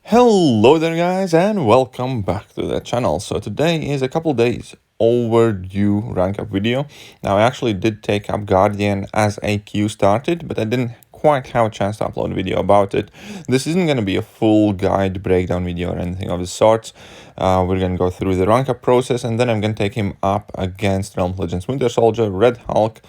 Hello there guys and welcome back to the channel. So today is a couple days overdue rank up video. Now I actually did take up Guardian as a queue started, but I didn't quite have a chance to upload a video about it. This isn't going to be a full guide breakdown video or anything of the sorts. We're going to go through the rank up process and then I'm going to take him up against Realm of Legends Winter Soldier, Red Hulk,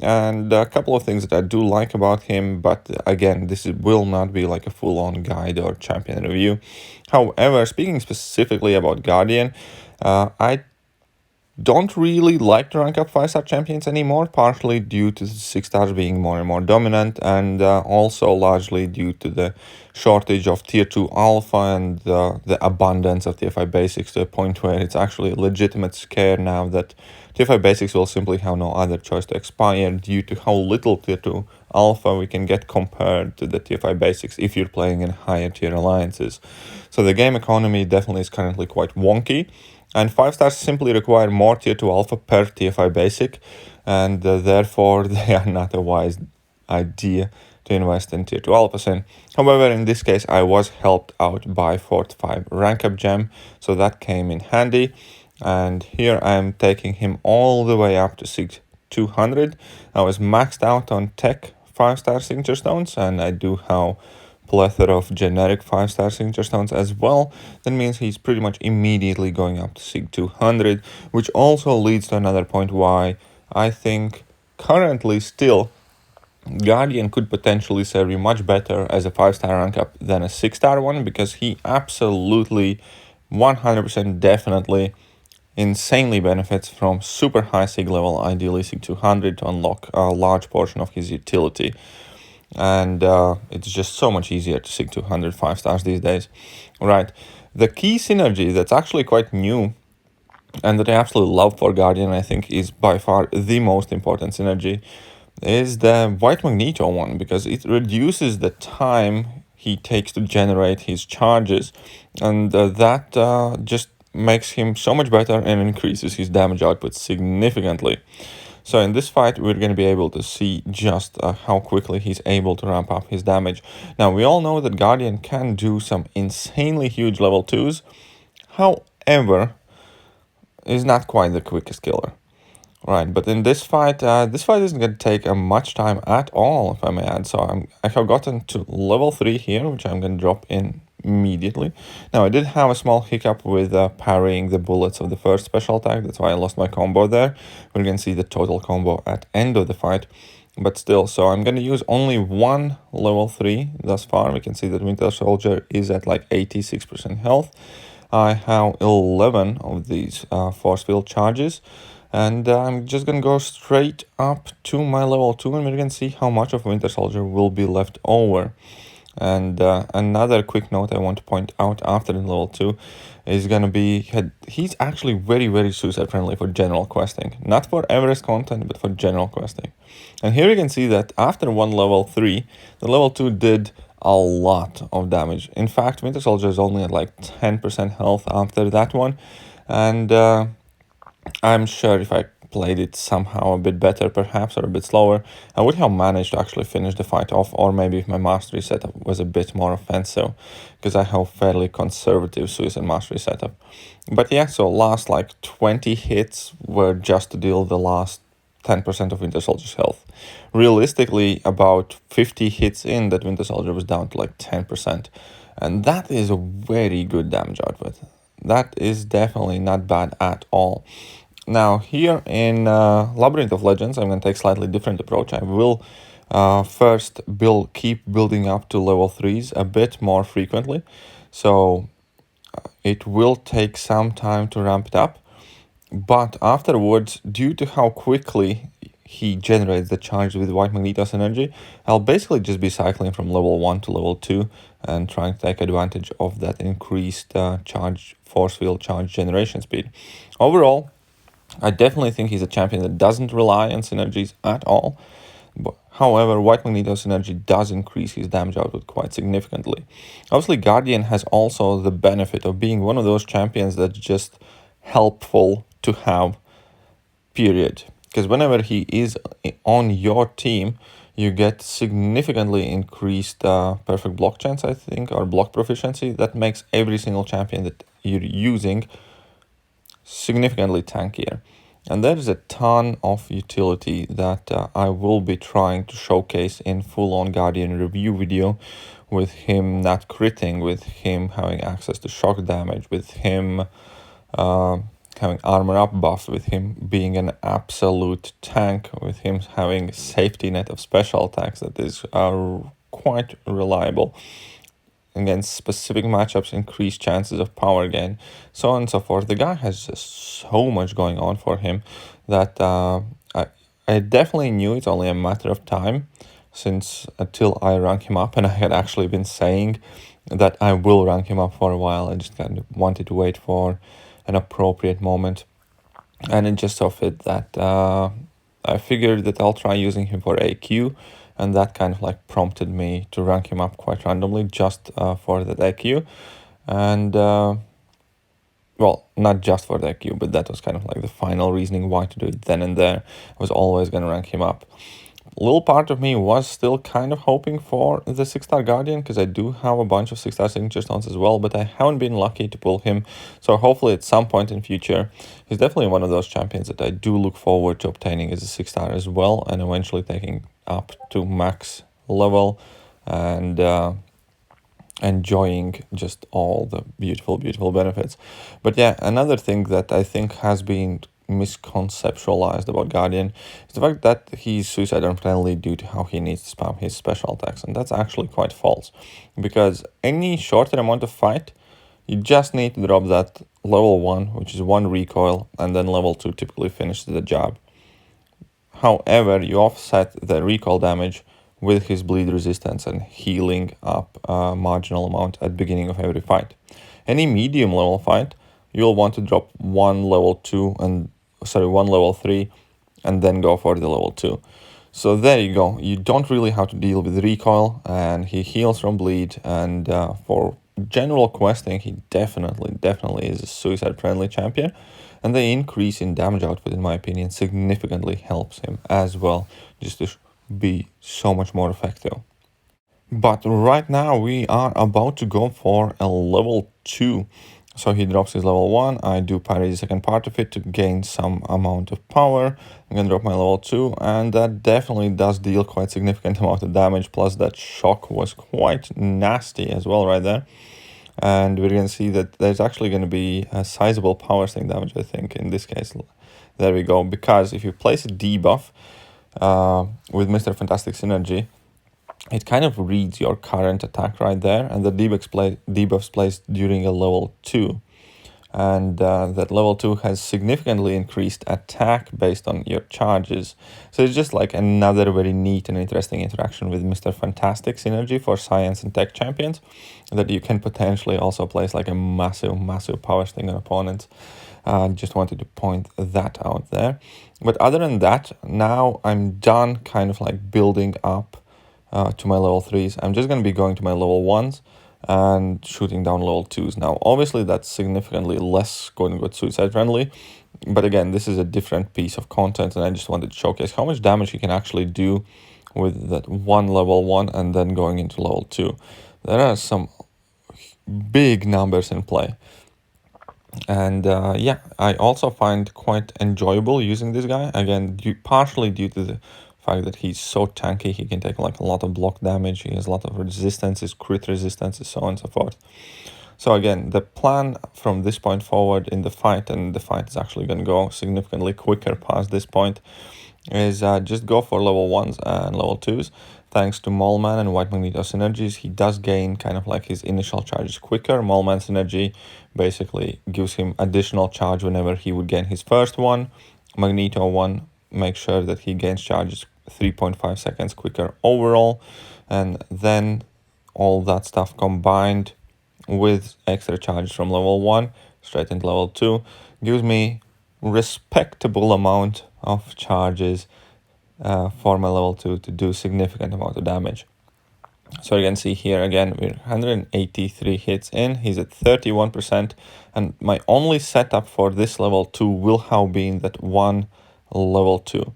and a couple of things that I do like about him, but again, this will not be like a full-on guide or champion review. However, speaking specifically about Guardian, I don't really like to rank up 5-star champions anymore, partially due to the 6 stars being more and more dominant, and also largely due to the shortage of tier 2 alpha and the abundance of tier 5 basics, to a point where it's actually a legitimate scare now that tier 5 basics will simply have no other choice to expire due to how little tier 2 alpha we can get compared to the tier 5 basics if you're playing in higher tier alliances. So the game economy definitely is currently quite wonky. And 5 stars simply require more tier 2 alpha per tier 5 basic, and therefore they are not a wise idea to invest in tier 2 alphas in. However, in this case, I was helped out by 4-5 rank up gem, so that came in handy. And here I am taking him all the way up to 200. I was maxed out on tech 5-star signature stones, and I do have plethora of generic 5-star signature stones as well. That means he's pretty much immediately going up to Sig 200, which also leads to another point why I think currently still Guardian could potentially serve you much better as a 5-star rank up than a 6-star one, because he absolutely 100% definitely insanely benefits from super high Sig level, ideally Sig 200, to unlock a large portion of his utility. And it's just so much easier to Sig 200 5 stars these days. Right, the key synergy that's actually quite new and that I absolutely love for Guardian, I think is by far the most important synergy, is the White Magneto one, because it reduces the time he takes to generate his charges, and that just makes him so much better and increases his damage output significantly. So in this fight, we're going to be able to see just how quickly he's able to ramp up his damage. Now, we all know that Guardian can do some insanely huge level 2s. However, is not quite the quickest killer. Right, but in this fight isn't going to take much time at all, if I may add. So I have gotten to level 3 here, which I'm going to drop in immediately. Now, I did have a small hiccup with parrying the bullets of the first special attack. That's why I lost my combo there. We're going to see the total combo at end of the fight. But still, so I'm going to use only one level 3 thus far. We can see that Winter Soldier is at like 86% health. I have 11 of these force field charges. And I'm just going to go straight up to my level 2, and we're going to see how much of Winter Soldier will be left over. And another quick note I want to point out after the level 2 is going to be, he's actually very, very suicide friendly for general questing. Not for Everest content, but for general questing. And here you can see that after one level 3, the level 2 did a lot of damage. In fact, Winter Soldier is only at like 10% health after that one. And I'm sure if I played it somehow a bit better perhaps, or a bit slower, I would have managed to actually finish the fight off, or maybe if my mastery setup was a bit more offensive, because I have fairly conservative suicide mastery setup. But yeah, so last like 20 hits were just to deal the last 10% of Winter Soldier's health. Realistically, about 50 hits in, that Winter Soldier was down to like 10%. And that is a very good damage output. That is definitely not bad at all. Now here in Labyrinth of Legends, I'm going to take a slightly different approach. I will first keep building up to level 3s a bit more frequently. So it will take some time to ramp it up. But afterwards, due to how quickly he generates the charge with White Magneto's energy, I'll basically just be cycling from level 1 to level 2 and trying to take advantage of that increased force field charge generation speed. Overall, I definitely think he's a champion that doesn't rely on synergies at all. But, however, White Magneto's synergy does increase his damage output quite significantly. Obviously, Guardian has also the benefit of being one of those champions that's just helpful to have, period. Because whenever he is on your team, you get significantly increased perfect block chance, I think, or block proficiency. That makes every single champion that you're using significantly tankier. And there is a ton of utility that I will be trying to showcase in full-on Guardian review video, with him not critting, with him having access to shock damage, with him having armor up buff, with him being an absolute tank, with him having safety net of special attacks that is quite reliable against specific matchups, increased chances of power gain, so on and so forth. The guy has just so much going on for him that I definitely knew it's only a matter of time since until I rank him up, and I had actually been saying that I will rank him up for a while. I just kind of wanted to wait for an appropriate moment, and it just so fit that I figured that I'll try using him for AQ, and that kind of like prompted me to rank him up quite randomly just for that AQ. And well, not just for the AQ, but that was kind of like the final reasoning why to do it then and there. I was always going to rank him up. A little part of me was still kind of hoping for the 6-star Guardian, because I do have a bunch of 6-star signature stones as well, but I haven't been lucky to pull him. So hopefully at some point in future, he's definitely one of those champions that I do look forward to obtaining as a 6-star as well, and eventually taking up to max level and enjoying just all the beautiful benefits. But yeah, another thing that I think has been misconceptualized about Guardian is the fact that he's suicide unfriendly due to how he needs to spam his special attacks, and that's actually quite false, because any shorter amount of fight, you just need to drop that level 1, which is 1 recoil, and then level 2 typically finishes the job. However, you offset the recoil damage with his bleed resistance and healing up a marginal amount at the beginning of every fight. Any medium level fight, you'll want to drop 1 level 2 and 1 level 3 and then go for the level 2. So there you go. You don't really have to deal with recoil, and he heals from bleed, and for general questing, he definitely is a suicide friendly champion, and the increase in damage output, in my opinion, significantly helps him as well, just to be so much more effective. But right now we are about to go for a level 2. So he drops his level 1, I do parry the second part of it to gain some amount of power. I'm gonna drop my level 2, and that definitely does deal quite significant amount of damage, plus that shock was quite nasty as well right there. And we're gonna see that there's actually gonna be a sizable power string damage, I think, in this case. There we go, because if you place a debuff with Mr. Fantastic Synergy, it kind of reads your current attack right there, and the debuffs placed during a level 2. And that level 2 has significantly increased attack based on your charges. So it's just like another very neat and interesting interaction with Mr. Fantastic Synergy for science and tech champions, that you can potentially also place like a massive power sting on opponents. Just wanted to point that out there. But other than that, now I'm done kind of like building up to my level 3s. I'm just going to be going to my level 1s and shooting down level 2s. Now, obviously, that's significantly less quote-unquote suicide friendly, but again, this is a different piece of content, and I just wanted to showcase how much damage you can actually do with that one level 1 and then going into level 2. There are some big numbers in play. And yeah, I also find quite enjoyable using this guy, again, partially due to the fact that he's so tanky. He can take like a lot of block damage, he has a lot of resistances, crit resistances, so on and so forth. So again, the plan from this point forward in the fight, and the fight is actually going to go significantly quicker past this point, is just go for level 1s and level 2s. Thanks to Mole-Man and White Magneto synergies, he does gain kind of like his initial charges quicker. Mole-Man synergy basically gives him additional charge whenever he would gain his first one. Magneto one makes sure that he gains charges 3.5 seconds quicker overall. And then all that stuff combined with extra charges from level 1 straight into level 2 gives me respectable amount of charges for my level 2 to do significant amount of damage. So you can see here again, we're 183 hits in, he's at 31%, and my only setup for this level 2 will have been that one level 2.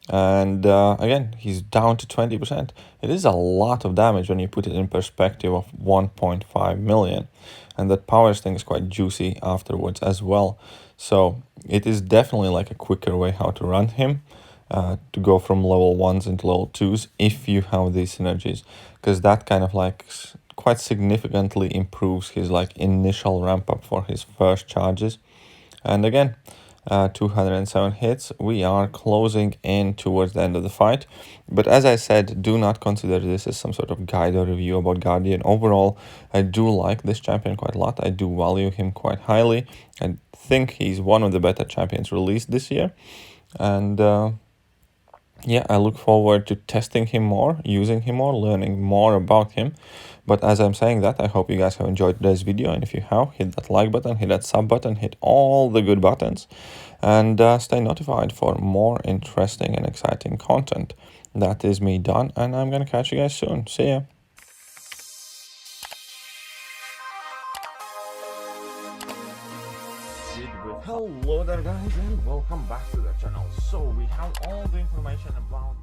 And again, he's down to 20%. It is a lot of damage when you put it in perspective of 1.5 million. And that powers thing is quite juicy afterwards as well. So it is definitely like a quicker way how to run him, to go from level 1s into level 2s if you have these synergies. Because that kind of like quite significantly improves his like initial ramp up for his first charges. And again, 207 hits. We are closing in towards the end of the fight. But as I said, do not consider this as some sort of guide or review about Guardian. Overall, I do like this champion quite a lot. I do value him quite highly. I think he's one of the better champions released this year. And yeah, I look forward to testing him more, using him more, learning more about him. But as I'm saying that, I hope you guys have enjoyed today's video. And if you have, hit that like button, hit that sub button, hit all the good buttons. And stay notified for more interesting and exciting content. That is me done, and I'm going to catch you guys soon. See ya. Hello there guys, and welcome back to the channel. So we have all the information about